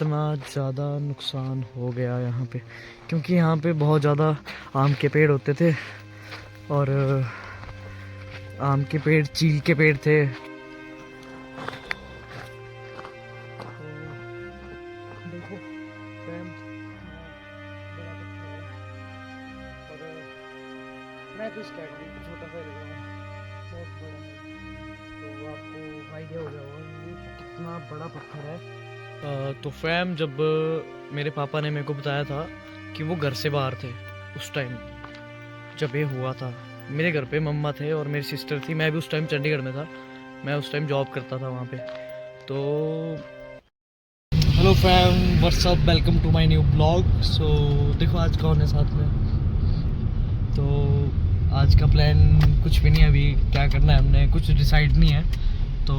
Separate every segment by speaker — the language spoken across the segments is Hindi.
Speaker 1: कितना ज़्यादा नुकसान हो गया यहाँ पे, क्योंकि यहाँ पे बहुत ज़्यादा आम के पेड़ होते थे और आम के पेड़, चील के पेड़ थे। देखो मैं तो छोटा सा ले रहा हूँ, बहुत बड़ा है, तो आपको आइडिया हो गया होगा ये कितना बड़ा पत्थर है। तो फैम, जब मेरे पापा ने मेरे को बताया था कि वो घर से बाहर थे उस टाइम जब ये हुआ था, मेरे घर पे मम्मा थे और मेरी सिस्टर थी, मैं भी उस टाइम चंडीगढ़ में था, मैं उस टाइम जॉब करता था वहाँ पे। तो hello fam, what's up, welcome to my new blog. So देखो आज कौन है साथ में। तो आज का प्लान कुछ भी नहीं है, अभी क्या करना है हमने कुछ डिसाइड नहीं है, तो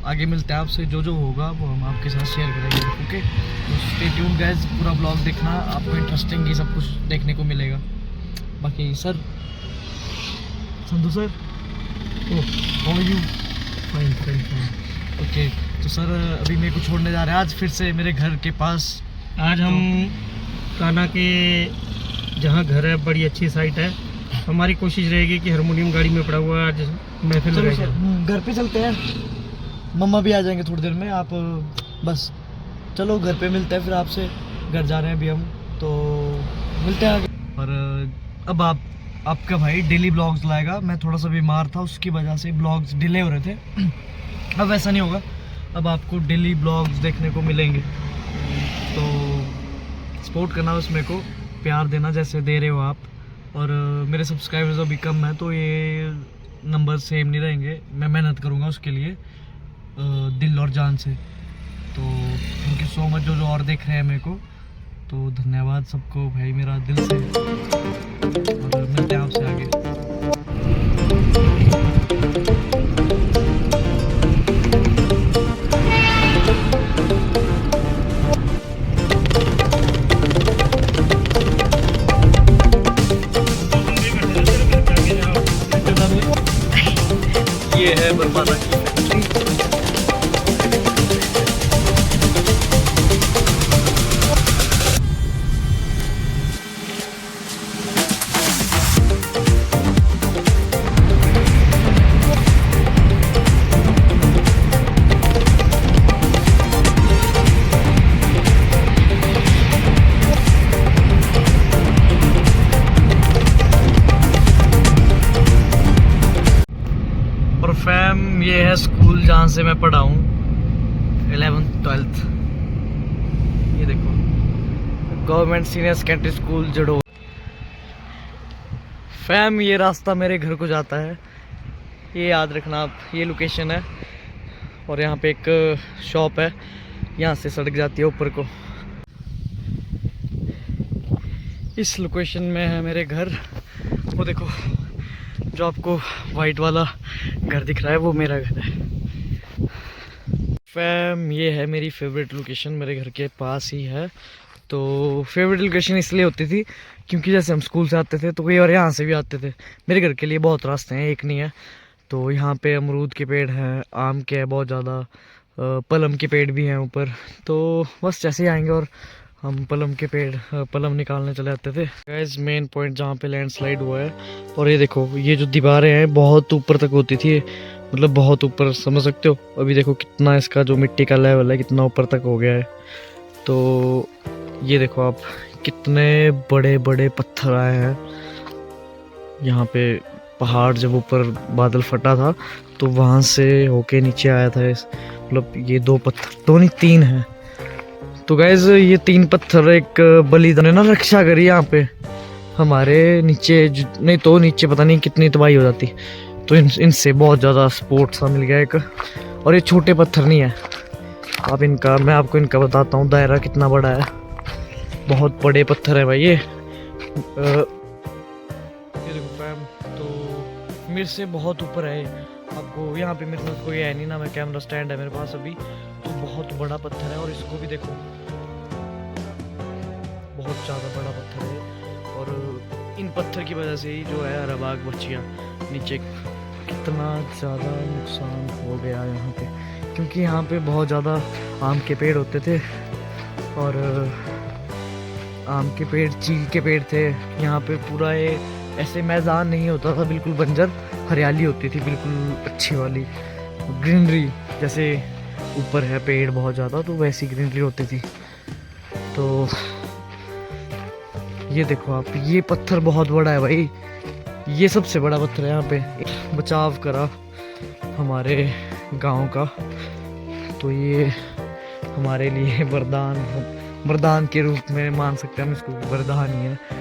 Speaker 1: आगे मिलते हैं आपसे, जो जो होगा वो हम आपके साथ शेयर करेंगे। ओके, तो स्टे ट्यून्ड गाइस, पूरा ब्लॉग देखना, आपको इंटरेस्टिंग ही सब कुछ देखने को मिलेगा। बाकी sir, Sandhu sir, how are you? Fine fine fine. Okay, तो सर अभी मेरे को छोड़ने जा रहे हैं आज फिर से मेरे घर के पास।
Speaker 2: आज हम कान्हा के जहाँ घर है, बड़ी अच्छी साइट है, हमारी कोशिश रहेगी कि हारमोनियम गाड़ी में पड़ा हुआ आज महफिल लगाएंगे।
Speaker 1: घर पे चलते हैं, मम्मा भी आ जाएंगे थोड़ी देर में, आप बस चलो घर पे मिलते हैं फिर आपसे। घर जा रहे हैं अभी हम, तो मिलते हैं आगे। और अब आपका भाई डेली ब्लॉग्स लाएगा। मैं थोड़ा सा बीमार था, उसकी वजह से ब्लॉग्स डिले हो रहे थे। अब वैसा नहीं होगा, अब आपको डेली ब्लॉग्स देखने को मिलेंगे, तो सपोर्ट करना, बस मेरे को प्यार देना जैसे दे रहे हो आप। और मेरे सब्सक्राइबर्स अभी कम है, तो ये नंबर सेम नहीं रहेंगे, मैं मेहनत करूँगा उसके लिए दिल और जान से। तो थैंक यू सो मच जो और देख रहे हैं मेरे को, तो धन्यवाद सबको भाई मेरा दिल से, और मिलते हैं आपसे आगे। ये है बरमाला की फैक्ट्री। और फैम, ये है स्कूल जहाँ से मैं पढ़ा हूँ 11th 12th। ये देखो, government senior secondary school Jado. Fam, ये रास्ता मेरे घर को जाता है, ये याद रखना आप, ये लोकेशन है। और यहाँ पे एक शॉप है, यहाँ से सड़क जाती है ऊपर को। इस लोकेशन में है मेरे घर। वो देखो, जो आपको वाइट वाला घर दिख रहा है वो मेरा घर है। फैम, ये है मेरी फेवरेट लोकेशन, मेरे घर के पास ही है। तो फेवरेट लोकेशन इसलिए होती थी क्योंकि जैसे हम स्कूल से आते थे तो कई बार यहाँ से भी आते थे। मेरे घर के लिए बहुत रास्ते हैं, एक नहीं है। तो यहाँ पे अमरूद के पेड़ हैं, आम के हैं बहुत ज़्यादा, पलम के पेड़ भी हैं ऊपर। तो बस जैसे ही आएंगे और हम पलम के पेड़ पलम निकालने चले जाते थे। गाइस, मेन पॉइंट जहाँ पे लैंडस्लाइड हुआ है, और ये देखो, ये जो दीवारें हैं बहुत ऊपर तक होती थी, मतलब बहुत ऊपर, समझ सकते हो। अभी देखो कितना इसका जो मिट्टी का लेवल है कितना ऊपर तक हो गया है। तो ये देखो आप, कितने बड़े बड़े पत्थर आए हैं यहाँ पे। पहाड़ जब ऊपर बादल फटा था तो वहाँ से होके नीचे आया था, मतलब ये दो पत्थर, दो नहीं तीन है। तो गाइज, ये तीन पत्थर एक बलिदान ने ना रक्षा करी यहाँ पे हमारे नीचे, नहीं तो नीचे पता नहीं कितनी तबाही हो जाती। तो इनसे बहुत ज़्यादा सपोर्ट सा मिल गया एक। और ये छोटे पत्थर नहीं है, आप इनका, मैं आपको इनका बताता हूँ दायरा कितना बड़ा है। बहुत बड़े पत्थर है भाई ये। देखो फैम, तो मेरे से बहुत ऊपर है आपको। यहाँ पे मेरे पास कोई है नहीं ना, मैं कैमरा स्टैंड है मेरे पास अभी, तो बहुत बड़ा पत्थर है। और इसको भी देखो, बहुत ज़्यादा बड़ा पत्थर है। और इन पत्थर की वजह से ही जो है अरबाग बच्चियाँ नीचे, कितना ज़्यादा नुकसान हो गया यहाँ पे, क्योंकि यहाँ पे बहुत ज़्यादा आम के पेड़ होते थे और आम के पेड़, चील के पेड़ थे यहाँ पे। पूरा ये ऐसे मैदान नहीं होता था, बिल्कुल बंजर हरियाली होती थी, बिल्कुल अच्छी वाली ग्रीनरी। जैसे ऊपर है पेड़ बहुत ज़्यादा, तो वैसी ग्रीनरी होती थी। तो ये देखो आप, ये पत्थर बहुत बड़ा है भाई, ये सबसे बड़ा पत्थर है यहाँ पे। बचाव करा हमारे गांव का, तो ये हमारे लिए वरदान के रूप में मान सकते हैं हम इसको, वरदान ही है।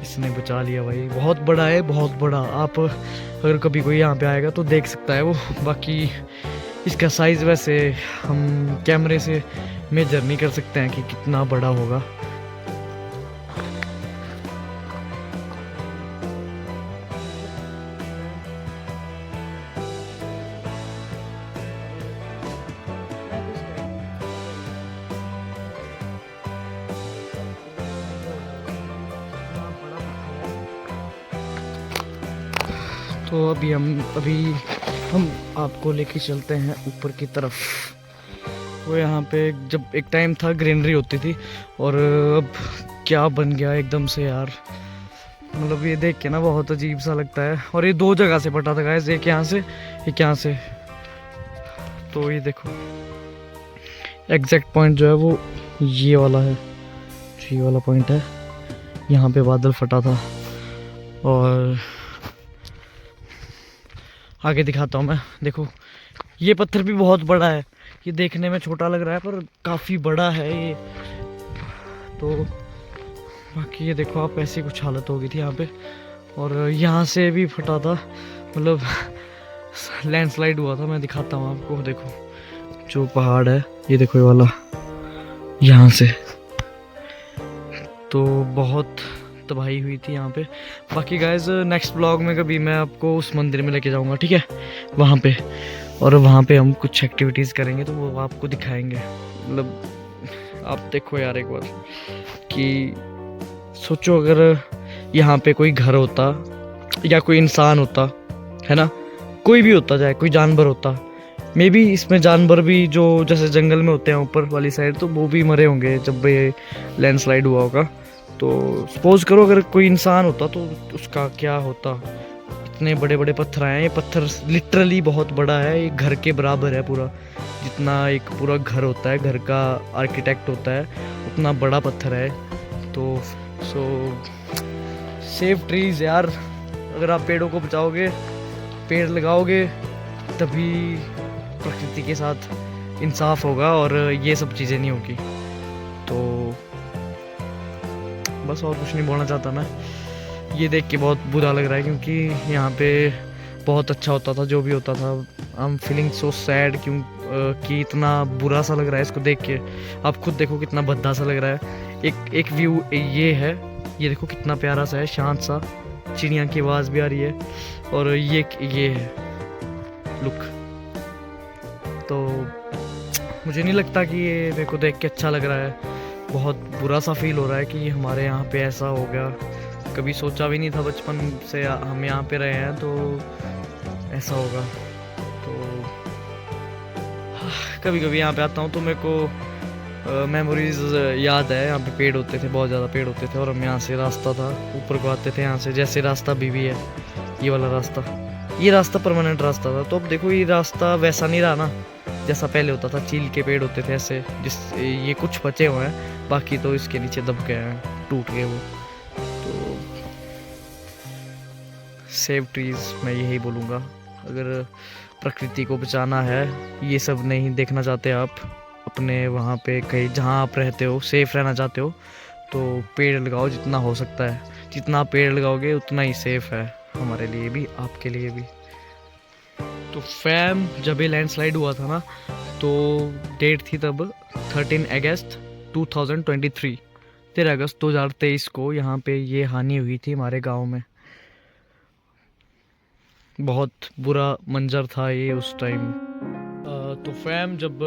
Speaker 1: इसने बचा लिया भाई, बहुत बड़ा है, बहुत बड़ा। आप अगर कभी कोई यहाँ पे आएगा तो देख सकता है वो। बाकी इसका साइज़ वैसे हम कैमरे से मेजर नहीं कर सकते हैं कि कितना बड़ा होगा। तो अभी हम आपको लेके चलते हैं ऊपर की तरफ। वो यहाँ पे जब एक टाइम था ग्रीनरी होती थी, और अब क्या बन गया एकदम से यार। मतलब ये देख के ना बहुत अजीब सा लगता है। और ये दो जगह से पटा था गाइस, एक यहाँ से, एक यहाँ से। तो ये देखो एग्जैक्ट पॉइंट जो है वो ये वाला है, ये वाला पॉइंट है। यहाँ पे बादल फटा था। और आगे दिखाता हूँ मैं, देखो ये पत्थर भी बहुत बड़ा है। ये देखने में छोटा लग रहा है पर काफ़ी बड़ा है ये। तो बाकी ये देखो आप, ऐसी कुछ हालत हो गई थी यहाँ पे। और यहाँ से भी फटा था, मतलब लैंडस्लाइड हुआ था। मैं दिखाता हूँ आपको, देखो जो पहाड़ है ये देखो, ये वाला यहाँ से। तो बहुत तबाही हुई थी यहाँ पे। बाकी गाइज नेक्स्ट ब्लॉग में कभी मैं आपको उस मंदिर में लेके जाऊँगा, ठीक है, वहाँ पे। और वहाँ पे हम कुछ एक्टिविटीज़ करेंगे, तो वो आपको दिखाएंगे। मतलब आप देखो यार एक बार कि सोचो अगर यहाँ पे कोई घर होता या कोई इंसान होता, है ना, कोई भी होता, चाहे कोई जानवर होता। मे बी इसमें जानवर भी जो जैसे जंगल में होते हैं ऊपर वाली साइड, तो वो भी मरे होंगे जब ये लैंडस्लाइड हुआ होगा। तो सपोज करो अगर कोई इंसान होता तो उसका क्या होता। इतने बड़े बड़े पत्थर आए हैं, ये पत्थर लिटरली बहुत बड़ा है, ये घर के बराबर है पूरा। जितना एक पूरा घर होता है, घर का आर्किटेक्ट होता है, उतना बड़ा पत्थर है। तो सो सेव ट्रीज यार, अगर आप पेड़ों को बचाओगे, पेड़ लगाओगे, तभी प्रकृति के साथ इंसाफ होगा और ये सब चीज़ें नहीं होगी। तो बस और कुछ नहीं बोलना चाहता मैं। ये देख के बहुत बुरा लग रहा है, क्योंकि यहाँ पे बहुत अच्छा होता था जो भी होता था। I am feeling so sad कि इतना बुरा सा लग रहा है इसको देख के। आप खुद देखो कितना भद्दा सा लग रहा है। एक व्यू ये है, ये देखो कितना प्यारा सा है, शांत सा, चिड़िया की आवाज़ भी आ रही है। और ये है लुक। तो मुझे नहीं लगता कि ये मेरे को देख के अच्छा लग रहा है। बहुत बुरा सा फील हो रहा है कि हमारे यहाँ पे ऐसा हो गया। कभी सोचा भी नहीं था, बचपन से हम यहाँ पे रहे हैं तो ऐसा होगा। तो कभी कभी यहाँ पे आता हूँ तो मेरे को मेमोरीज याद है। यहाँ पे पेड़ होते थे, बहुत ज़्यादा पेड़ होते थे, और हम यहाँ से रास्ता था ऊपर को आते थे यहाँ से। जैसे रास्ता अभी भी है, ये वाला रास्ता, ये रास्ता परमानेंट रास्ता था। तो अब देखो ये रास्ता वैसा नहीं रहा ना जैसा पहले होता था। चील के पेड़ होते थे ऐसे, ये कुछ बचे हुए हैं, बाकी तो इसके नीचे दब गए हैं, टूट गए वो। तो सेव ट्रीज, मैं यही बोलूँगा। अगर प्रकृति को बचाना है, ये सब नहीं देखना चाहते आप अपने वहाँ पे कहीं जहाँ आप रहते हो, सेफ रहना चाहते हो, तो पेड़ लगाओ जितना हो सकता है। जितना पेड़ लगाओगे उतना ही सेफ है, हमारे लिए भी, आपके लिए भी। तो फैम जब ये लैंडस्लाइड हुआ था ना, तो डेट थी तब 13 अगस्त 2023, 13 अगस्त 2023 को यहाँ पे ये हानि हुई थी हमारे गांव में। बहुत बुरा मंजर था ये उस टाइम। तो फैम जब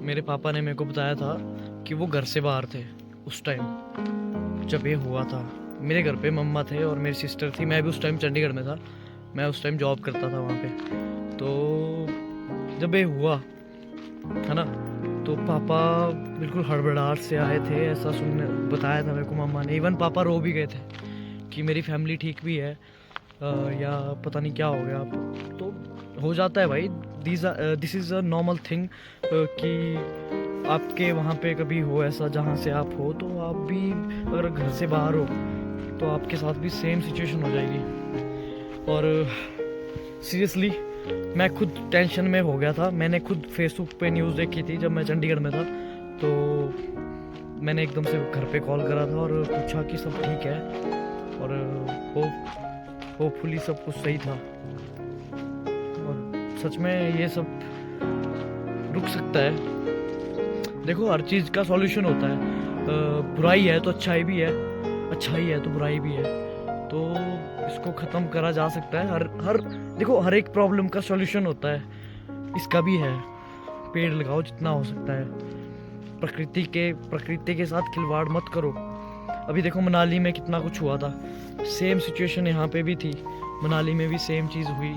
Speaker 1: मेरे पापा ने मेरे को बताया था कि वो घर से बाहर थे उस टाइम जब ये हुआ था। मेरे घर पे मम्मा थे और मेरी सिस्टर थी। मैं भी उस टाइम चंडीगढ़ में था, मैं उस टाइम जॉब करता था वहाँ पे। तो जब ये हुआ है ना, तो पापा बिल्कुल हड़बड़ाहट से आए थे, ऐसा सुनने बताया था मेरे को मम्मा ने। इवन पापा रो भी गए थे कि मेरी फैमिली ठीक भी है या पता नहीं क्या हो गया। तो हो जाता है भाई, this is a normal thing कि आपके वहाँ पे कभी हो ऐसा जहाँ से आप हो, तो आप भी अगर घर से बाहर हो तो आपके साथ भी सेम सिचुएशन हो जाएगी। और सीरियसली मैं खुद टेंशन में हो गया था। मैंने खुद फेसबुक पे न्यूज़ देखी थी जब मैं चंडीगढ़ में था, तो मैंने एकदम से घर पे कॉल करा था और पूछा कि सब ठीक है, और होपफुली सब कुछ सही था। और सच में ये सब रुक सकता है। देखो, हर चीज़ का सॉल्यूशन होता है। बुराई है तो अच्छाई भी है, अच्छाई है तो बुराई भी है, तो इसको ख़त्म करा जा सकता है। देखो, हर एक प्रॉब्लम का सॉल्यूशन होता है, इसका भी है। पेड़ लगाओ जितना हो सकता है, प्रकृति के साथ खिलवाड़ मत करो। अभी देखो मनाली में कितना कुछ हुआ था, सेम सिचुएशन यहाँ पे भी थी, मनाली में भी सेम चीज़ हुई।